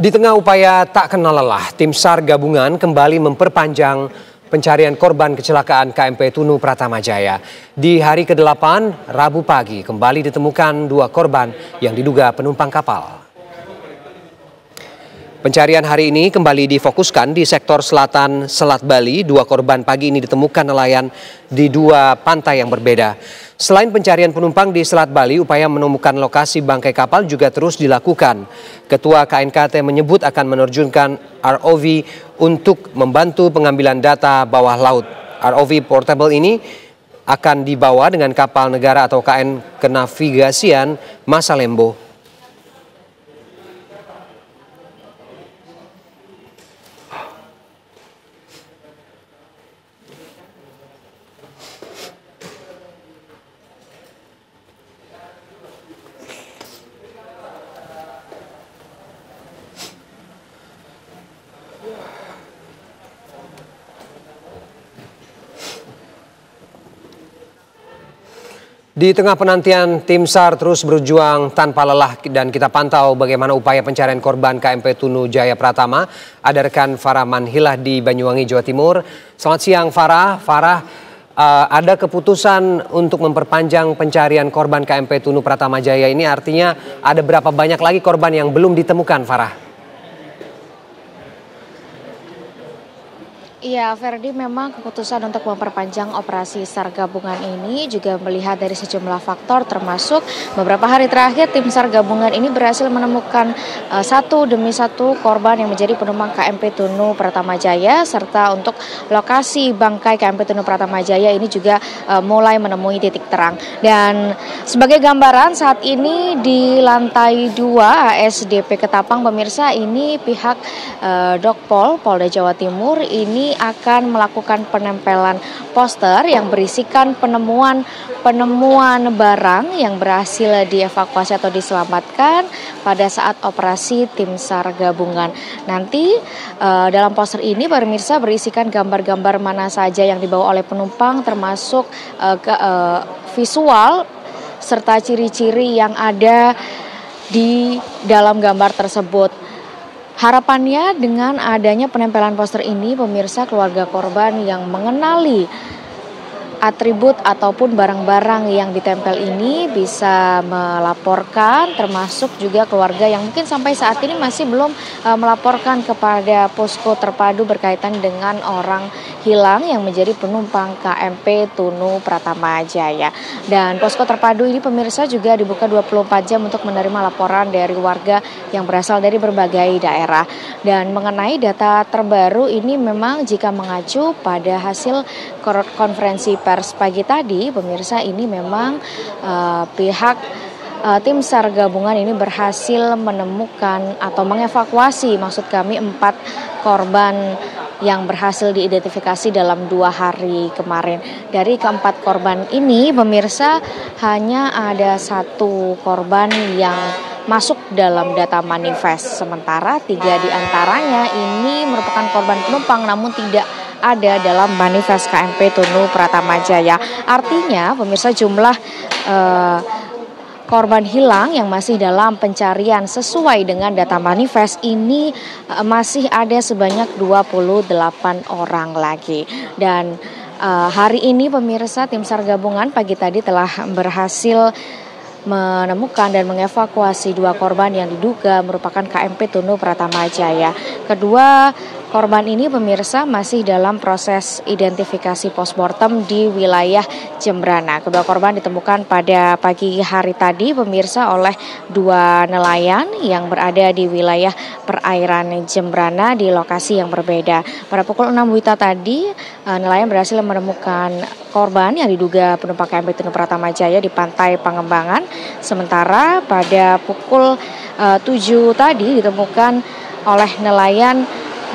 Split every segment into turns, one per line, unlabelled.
Di tengah upaya tak kenal lelah, tim SAR gabungan kembali memperpanjang pencarian korban kecelakaan KMP Tunu Pratama Jaya. Di hari ke-8, Rabu pagi, kembali ditemukan 2 korban yang diduga penumpang kapal. Pencarian hari ini kembali difokuskan di sektor selatan Selat Bali. 2 korban pagi ini ditemukan nelayan di 2 pantai yang berbeda. Selain pencarian penumpang di Selat Bali, upaya menemukan lokasi bangkai kapal juga terus dilakukan. Ketua KNKT menyebut akan menerjunkan ROV untuk membantu pengambilan data bawah laut. ROV portable ini akan dibawa dengan kapal negara atau KN Kenavigasian Masalembo. Di tengah penantian, tim SAR terus berjuang tanpa lelah dan kita pantau bagaimana upaya pencarian korban KMP Tunu Jaya Pratama. Ada rekan Farah Manhilah di Banyuwangi, Jawa Timur. Selamat siang Farah. Farah, ada keputusan untuk memperpanjang pencarian korban KMP Tunu Pratama Jaya ini, artinya ada berapa banyak lagi korban yang belum ditemukan, Farah?
Iya, Ferdi, memang keputusan untuk memperpanjang operasi SAR gabungan ini juga melihat dari sejumlah faktor, termasuk beberapa hari terakhir tim SAR gabungan ini berhasil menemukan satu demi satu korban yang menjadi penumpang KMP Tunu Pratama Jaya, serta untuk lokasi bangkai KMP Tunu Pratama Jaya ini juga mulai menemui titik terang. Dan sebagai gambaran, saat ini di lantai 2 ASDP Ketapang, pemirsa, ini pihak Dokpol Polda Jawa Timur ini akan melakukan penempelan poster yang berisikan penemuan barang yang berhasil dievakuasi atau diselamatkan pada saat operasi tim SAR gabungan. Nanti dalam poster ini, pemirsa, berisikan gambar-gambar mana saja yang dibawa oleh penumpang, termasuk visual serta ciri-ciri yang ada di dalam gambar tersebut. Harapannya dengan adanya penempelan poster ini, pemirsa, keluarga korban yang mengenali atribut ataupun barang-barang yang ditempel ini bisa melaporkan, termasuk juga keluarga yang mungkin sampai saat ini masih belum melaporkan kepada posko terpadu berkaitan dengan orang hilang yang menjadi penumpang KMP Tunu Pratama Jaya. Dan posko terpadu ini, pemirsa, juga dibuka 24 jam untuk menerima laporan dari warga yang berasal dari berbagai daerah. Dan mengenai data terbaru ini, memang jika mengacu pada hasil konferensi pers pagi tadi, pemirsa, ini memang pihak tim SAR gabungan ini berhasil menemukan atau mengevakuasi, maksud kami, 4 korban yang berhasil diidentifikasi dalam 2 hari kemarin. Dari keempat korban ini, pemirsa, hanya ada 1 korban yang masuk dalam data manifest. Sementara 3 diantaranya ini merupakan korban penumpang namun tidak ada dalam manifest KMP Tunu Pratama Jaya. Artinya, pemirsa, jumlah korban hilang yang masih dalam pencarian sesuai dengan data manifest ini masih ada sebanyak 28 orang lagi. Dan hari ini, pemirsa, tim SAR gabungan pagi tadi telah berhasil menemukan dan mengevakuasi 2 korban yang diduga merupakan KMP Tunu Pratama Jaya. Kedua korban ini, pemirsa, masih dalam proses identifikasi postmortem di wilayah Jembrana. Kedua korban ditemukan pada pagi hari tadi, pemirsa, oleh 2 nelayan yang berada di wilayah perairan Jembrana di lokasi yang berbeda. Pada pukul 6 WITA tadi, nelayan berhasil menemukan korban yang diduga penumpang KMP Tunu Pratama Jaya di Pantai Pangembangan. Sementara pada pukul 7 tadi ditemukan oleh nelayan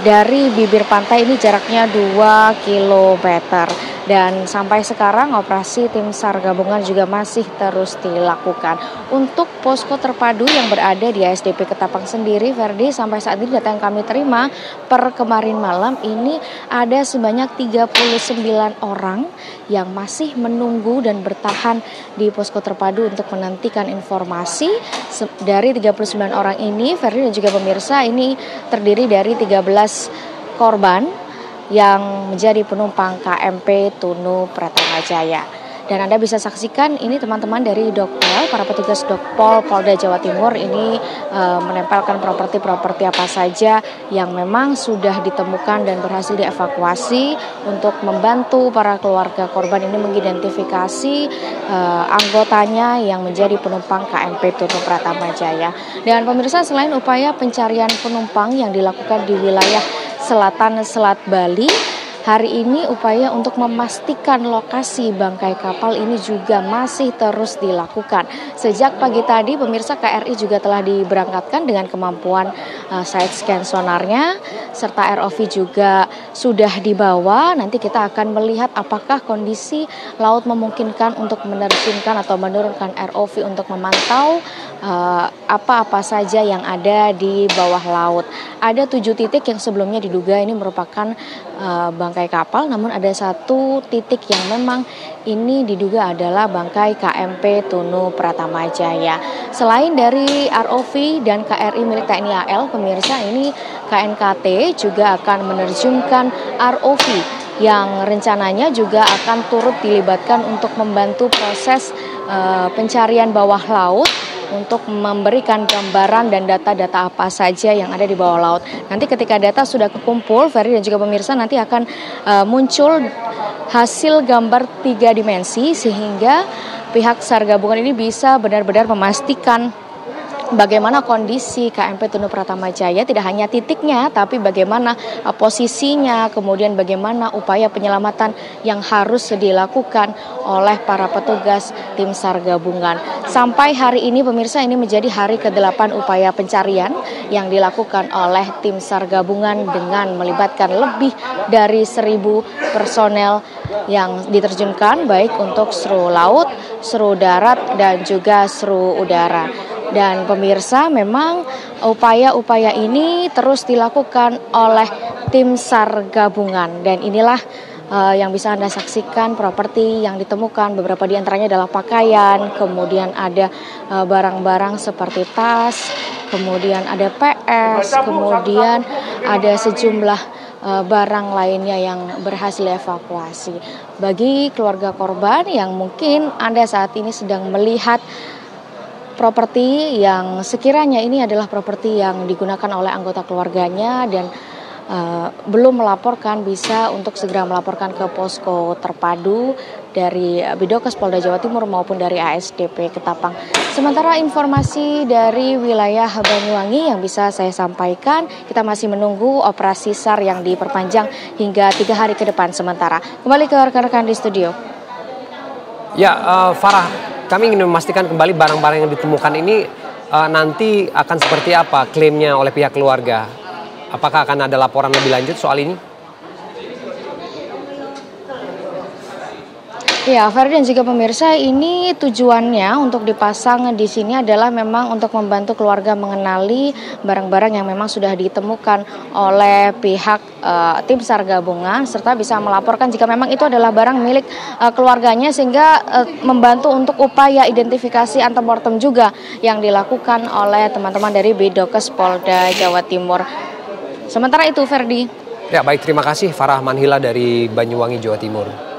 dari bibir pantai ini jaraknya 2 km. Dan sampai sekarang operasi tim SAR gabungan juga masih terus dilakukan. Untuk posko terpadu yang berada di ASDP Ketapang sendiri, Ferdi, sampai saat ini data yang kami terima per kemarin malam ini ada sebanyak 39 orang yang masih menunggu dan bertahan di posko terpadu untuk menantikan informasi. Dari 39 orang ini, Ferdi dan juga pemirsa, ini terdiri dari 13 korban yang menjadi penumpang KMP Tunu Pratamajaya. Dan Anda bisa saksikan ini teman-teman dari Dokpol, para petugas Dokpol Polda Jawa Timur ini menempelkan properti-properti apa saja yang memang sudah ditemukan dan berhasil dievakuasi untuk membantu para keluarga korban ini mengidentifikasi anggotanya yang menjadi penumpang KMP Tunu Pratamajaya. Dan pemirsa, selain upaya pencarian penumpang yang dilakukan di wilayah selatan Selat Bali, hari ini upaya untuk memastikan lokasi bangkai kapal ini juga masih terus dilakukan. Sejak pagi tadi pemirsa, KRI juga telah diberangkatkan dengan kemampuan side scan sonarnya, serta ROV juga sudah dibawa. Nanti kita akan melihat apakah kondisi laut memungkinkan untuk menerjunkan atau menurunkan ROV untuk memantau apa-apa saja yang ada di bawah laut. Ada 7 titik yang sebelumnya diduga ini merupakan bangkai kapal, namun ada 1 titik yang memang ini diduga adalah bangkai KMP Tunu Pratamajaya. Selain dari ROV dan KRI milik TNI AL, pemirsa, ini KNKT juga akan menerjunkan ROV yang rencananya juga akan turut dilibatkan untuk membantu proses pencarian bawah laut, untuk memberikan gambaran dan data-data apa saja yang ada di bawah laut. Nanti ketika data sudah kekumpul, Ferry dan juga pemirsa, nanti akan muncul hasil gambar 3 dimensi sehingga pihak SAR gabungan ini bisa benar-benar memastikan bagaimana kondisi KMP Tunu Pratamajaya, tidak hanya titiknya tapi bagaimana posisinya, kemudian bagaimana upaya penyelamatan yang harus dilakukan oleh para petugas tim SAR gabungan. Sampai hari ini pemirsa, ini menjadi hari ke-8 upaya pencarian yang dilakukan oleh tim SAR gabungan dengan melibatkan lebih dari 1.000 personel yang diterjunkan, baik untuk seru laut, seru darat, dan juga seru udara. Dan pemirsa, memang upaya-upaya ini terus dilakukan oleh tim SAR gabungan. Dan inilah yang bisa Anda saksikan, properti yang ditemukan. Beberapa di antaranya adalah pakaian, kemudian ada barang-barang seperti tas, kemudian ada PS, kemudian ada sejumlah barang lainnya yang berhasil evakuasi. Bagi keluarga korban yang mungkin Anda saat ini sedang melihat properti yang sekiranya ini adalah properti yang digunakan oleh anggota keluarganya dan belum melaporkan, bisa untuk segera melaporkan ke posko terpadu dari Bidokes Polda Jawa Timur maupun dari ASDP Ketapang. Sementara informasi dari wilayah Banyuwangi yang bisa saya sampaikan, kita masih menunggu operasi SAR yang diperpanjang hingga 3 hari ke depan sementara. Kembali ke rekan-rekan di studio.
Ya, Farah, kami ingin memastikan kembali barang-barang yang ditemukan ini nanti akan seperti apa klaimnya oleh pihak keluarga. Apakah akan ada laporan lebih lanjut soal ini?
Ya, Ferdi dan juga pemirsa, ini tujuannya untuk dipasang di sini adalah memang untuk membantu keluarga mengenali barang-barang yang memang sudah ditemukan oleh pihak tim SAR gabungan, serta bisa melaporkan jika memang itu adalah barang milik keluarganya, sehingga membantu untuk upaya identifikasi antemortem juga yang dilakukan oleh teman-teman dari Bidokes Polda Jawa Timur. Sementara itu, Ferdi.
Ya, baik, terima kasih Farah Manhila dari Banyuwangi, Jawa Timur.